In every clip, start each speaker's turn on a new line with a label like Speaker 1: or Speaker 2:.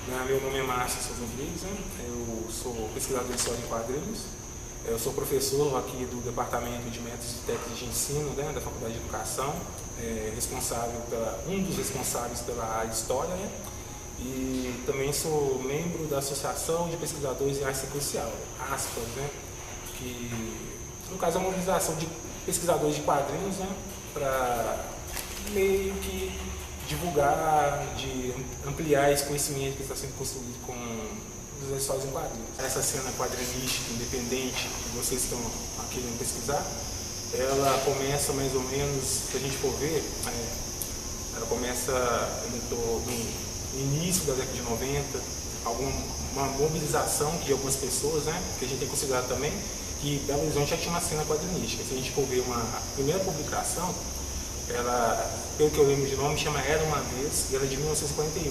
Speaker 1: Meu nome é Márcio Souza Rodrigues, né? Eu sou pesquisador de história em quadrinhos. Eu sou professor aqui do Departamento de Métodos e Técnicas de Ensino, né, da Faculdade de Educação, um dos responsáveis pela área de História, né? E também sou membro da Associação de Pesquisadores em Arte Sequencial, ASPAS, né? Que, no caso, é uma organização de pesquisadores de quadrinhos, né? Para meio que divulgar, de ampliar esse conhecimento que está sendo construído com os histórias em quadrinhos. Essa cena quadrinística independente que vocês estão querendo pesquisar, ela começa mais ou menos, se a gente for ver, ela começa no início da década de 90, uma mobilização de algumas pessoas, né, que a gente tem que considerar também que Belo Horizonte já tinha uma cena quadrinística. Se a gente for ver a primeira publicação, ela, pelo que eu lembro de nome, chama Era Uma Vez, e ela é de 1941.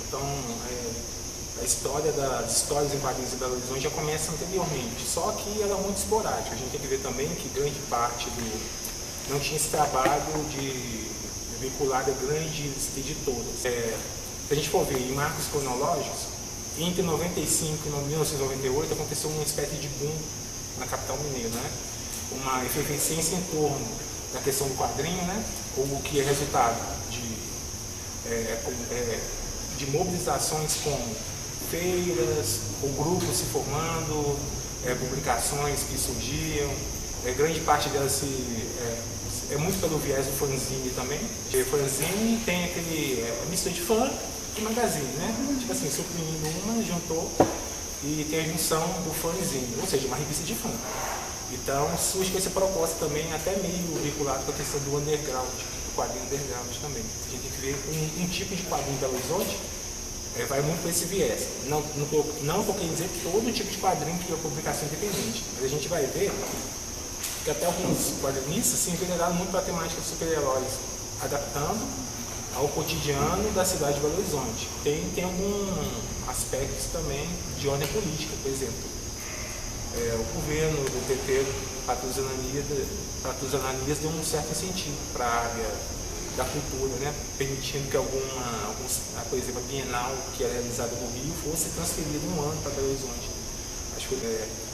Speaker 1: Então, a história das histórias em quadrinhos de Belo Horizonte já começa anteriormente, só que ela é muito esporádica. A gente tem que ver também que grande parte não tinha esse trabalho de vincular a grandes editoras. Se a gente for ver em marcos cronológicos, entre 95 e 1998 aconteceu uma espécie de boom na capital mineira, né? Uma efervescência em torno da questão do quadrinho, né? O que é resultado de mobilizações como feiras, ou grupos se formando, publicações que surgiam, grande parte delas é muito pelo viés do fanzine também. O fanzine tem aquele mistura de fã e magazine, né? Tipo assim, suprimindo uma, juntou e tem a junção do fanzine, ou seja, uma revista de fã. Então surge com essa proposta também, até meio vinculado com a questão do underground, do quadrinho underground também. A gente tem que ver um tipo de quadrinho em Belo Horizonte, vai muito para esse viés. Não estou querendo dizer todo tipo de quadrinho que é publicação independente, mas a gente vai ver que até alguns quadrinistas se enveredaram muito para a temática de super-heróis, adaptando ao cotidiano da cidade de Belo Horizonte. Tem alguns aspectos também de ordem política, por exemplo. O governo do PT, Patrus Ananias, deu um certo incentivo para a área da cultura, né? Permitindo que por exemplo, a Bienal, que era realizada no Rio, fosse transferida um ano para Belo Horizonte.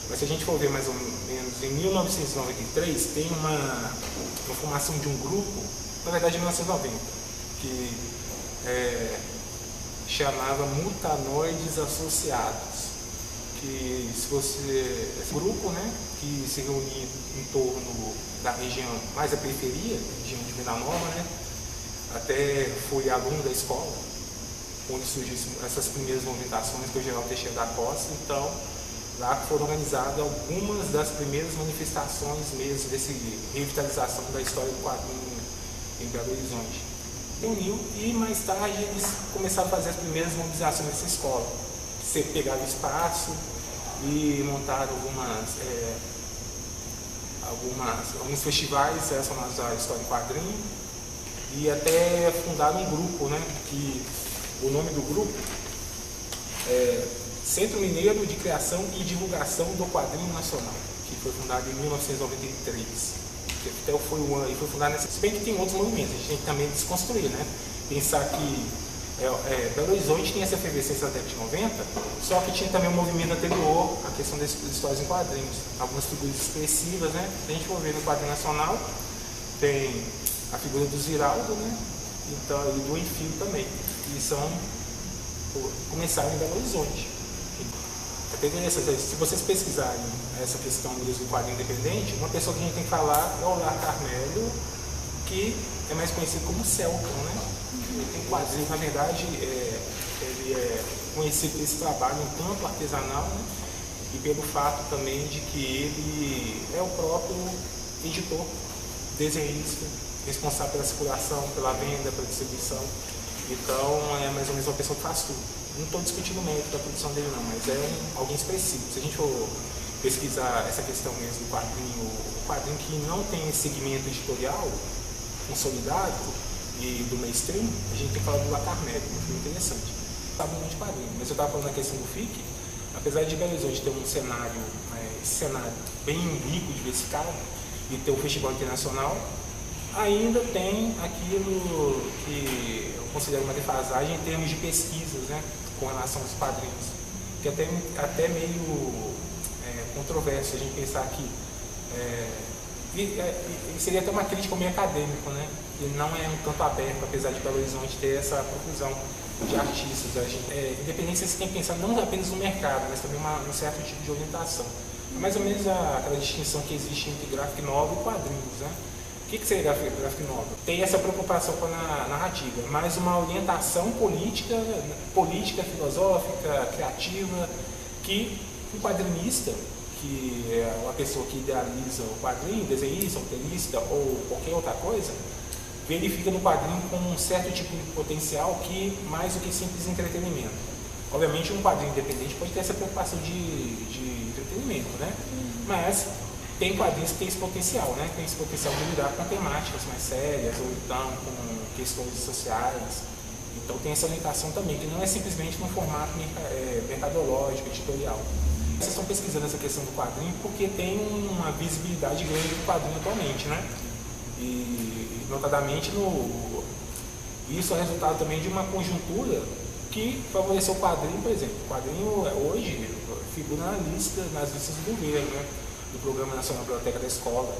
Speaker 1: Mas se a gente for ver mais ou menos, em 1993, tem uma formação de um grupo, na verdade em 1990, que chamava Mutanoides Associados. Esse grupo, né, que se reunia em torno da região, mais a periferia, região de Vila Nova, né, até foi aluno da escola, onde surgiram essas primeiras movimentações com o Geraldo Teixeira da Costa. Então, lá foram organizadas algumas das primeiras manifestações mesmo dessa revitalização da história do quadrinho em Belo Horizonte. Uniu e mais tarde eles começaram a fazer as primeiras mobilizações nessa escola. Você pegava o espaço e montaram alguns festivais relacionados à história em quadrinho e até fundaram um grupo, né, que o nome do grupo é Centro Mineiro de Criação e Divulgação do Quadrinho Nacional, que foi fundado em 1993. Que até foi fundado nessa. Se bem que tem outros movimentos, a gente tem que também desconstruir, né? Pensar que Belo Horizonte tinha essa efervescência da década de 90, só que tinha também um movimento anterior, a questão das histórias em quadrinhos. Algumas figuras expressivas, né? Se a gente for ver no quadrinho nacional, tem a figura do Ziraldo, né? Então, e do Enfio também, que começaram em Belo Horizonte. Se vocês pesquisarem essa questão mesmo do quadrinho independente, uma pessoa que a gente tem que falar é o Lar Carmelo, que é mais conhecido como Celton, né? Ele tem quadrinhos, na verdade, ele é conhecido por esse trabalho um tanto artesanal, né? E pelo fato também de que ele é o próprio editor, desenhista, responsável pela circulação, pela venda, pela distribuição. Então, é mais ou menos uma pessoa que faz tudo. Não estou discutindo o mérito da produção dele não, mas é alguém expressivo. Se a gente for pesquisar essa questão mesmo do quadrinho que não tem esse segmento editorial consolidado e do mainstream, a gente tem que falar do Lar Carmelo, que foi interessante. Estava muito de quadrinho, mas eu estava falando da questão do FIC, apesar de Belo Horizonte ter um cenário bem rico, diversificado, e ter um festival internacional, ainda tem aquilo que eu considero uma defasagem em termos de pesquisas, né? com relação aos quadrinhos, que é até meio controverso a gente pensar que seria até uma crítica meio acadêmico, né? Ele não é um tanto aberto, apesar de Belo Horizonte ter essa profusão de artistas. Independente se você tem que pensar não apenas no mercado, mas também um certo tipo de orientação. É mais ou menos aquela distinção que existe entre graphic novel e quadrinhos, né? O que seria graphic novel? Tem essa preocupação com a narrativa, mas uma orientação política, filosófica, criativa, que o quadrinista, que é uma pessoa que idealiza o quadrinho, desenhista, roteirista ou qualquer outra coisa, verifica no quadrinho com um certo tipo de potencial que mais do que simples entretenimento. Obviamente um quadrinho independente pode ter essa preocupação de entretenimento, né? Mas tem quadrinhos que tem esse potencial, né? Tem esse potencial de lidar com temáticas mais sérias ou então com questões sociais. Então tem essa orientação também, que não é simplesmente num formato mercadológico, editorial. Vocês estão pesquisando essa questão do quadrinho porque tem uma visibilidade grande do quadrinho atualmente, né? E notadamente, isso é resultado também de uma conjuntura que favoreceu o quadrinho, por exemplo. O quadrinho hoje figura nas listas do governo, né? Do Programa Nacional Biblioteca da Escola.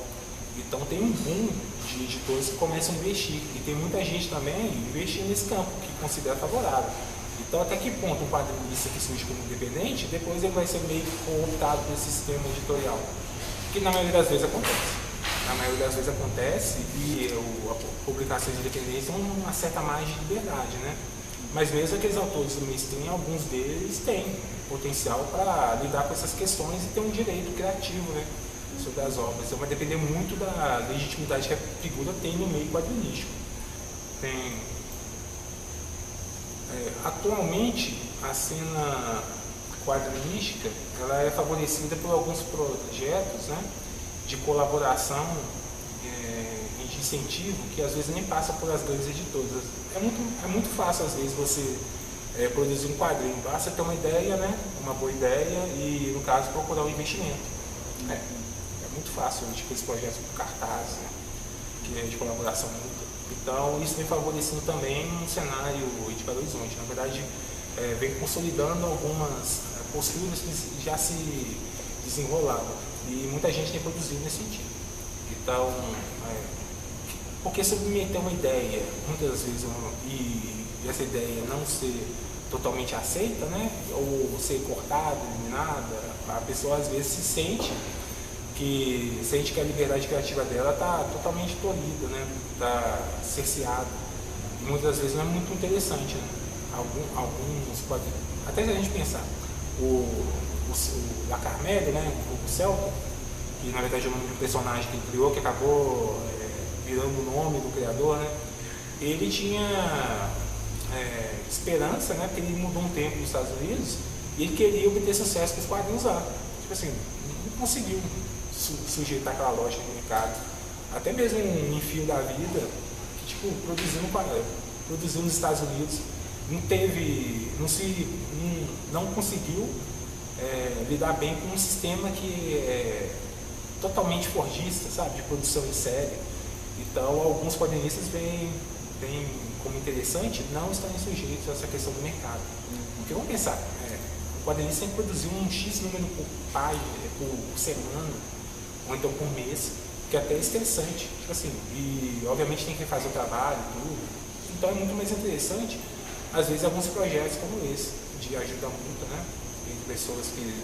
Speaker 1: Então tem um boom de editores que começam a investir. E tem muita gente também investindo nesse campo, que considera favorável. Então até que ponto um quadrinista que surge como independente, depois ele vai ser meio cooptado por esse sistema editorial? Que na maioria das vezes acontece. Na maioria das vezes acontece e a publicação de independência tem uma certa margem de liberdade, né? Mas mesmo aqueles autores do mainstream, alguns deles têm potencial para lidar com essas questões e ter um direito criativo, né, sobre as obras. Então vai depender muito da legitimidade que a figura tem no meio quadrinístico. Atualmente, a cena quadrinística ela é favorecida por alguns projetos, né, de colaboração e de incentivo que às vezes nem passa por as grandes editoras. É muito fácil às vezes você produzir um quadrinho, basta ter uma ideia, né, uma boa ideia e no caso procurar um investimento. É muito fácil, tipo esse projeto do cartaz, né, que é de colaboração mútua. Então isso vem favorecendo também um cenário de Belo Horizonte. Na verdade, vem consolidando algumas posturas que já se desenrolavam. E muita gente tem produzido nesse sentido. Então, porque submeter uma ideia, muitas vezes, e essa ideia não ser totalmente aceita, né, ou ser cortada, eliminada, a pessoa às vezes se sente que a liberdade criativa dela está totalmente tolhida, né, está cerceada. E muitas vezes não é muito interessante, né? Alguns podem, até se a gente pensar, o La Carmelo, né, o Celta, que na verdade é o nome de um personagem que ele criou, que acabou virando o nome do criador, né, ele tinha esperança, né, porque ele mudou um tempo nos Estados Unidos e ele queria obter sucesso com os quadrinhos lá. Tipo assim, não conseguiu sujeitar aquela lógica do mercado. Até mesmo um Enfio da Vida, que tipo, produziu nos Estados Unidos, não conseguiu lidar bem com um sistema que é totalmente forjista, sabe, de produção em série. Então alguns quadrinistas veem como interessante não estarem sujeitos a essa questão do mercado. Porque vamos pensar, o quadrinista tem que produzir um X número por página, por semana, ou então por mês, que é até estressante, tipo assim, e obviamente tem que fazer o trabalho e tudo. Então é muito mais interessante, às vezes, alguns projetos como esse, de ajuda mútua, né, entre pessoas que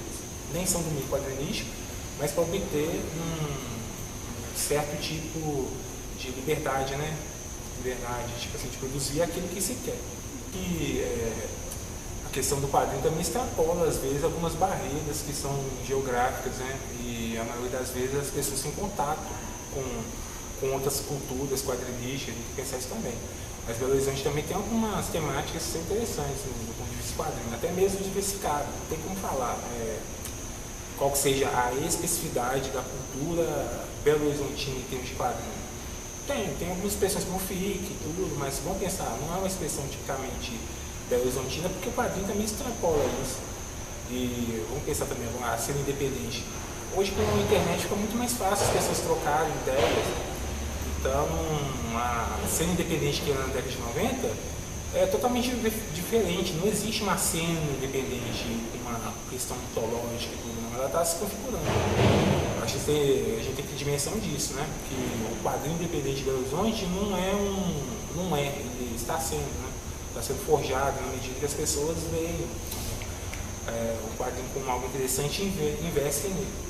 Speaker 1: nem são do meio quadrinístico, mas para obter um certo tipo de liberdade, né? Liberdade, tipo assim, de produzir aquilo que se quer. E a questão do quadrinho também extrapola, às vezes, algumas barreiras que são geográficas, né? E a maioria das vezes as pessoas têm contato com outras culturas quadrinísticas, a gente tem que pensar isso também. Mas Belo Horizonte também tem algumas temáticas que são interessantes, né, do ponto de vista quadrinho, até mesmo diversificado, não tem como falar qual que seja a especificidade da cultura belo-horizontina em termos de quadrinho. Tem algumas expressões como FIC e tudo, mas vamos pensar, não é uma expressão tipicamente belo-horizontina, porque o quadrinho também extrapola isso. E vamos pensar também a cena independente. Hoje com a internet fica muito mais fácil as pessoas trocarem ideias. Então, a cena independente que era na década de 90 é totalmente diferente. Não existe uma cena independente, uma questão mitológica e tudo, não. Ela está se configurando. Acho que a gente tem que ter dimensão disso, né? Que o quadrinho independente de Belo Horizonte não é, ele está sendo, né? Está sendo forjado na medida que as pessoas veem o quadrinho como algo interessante e investem nele.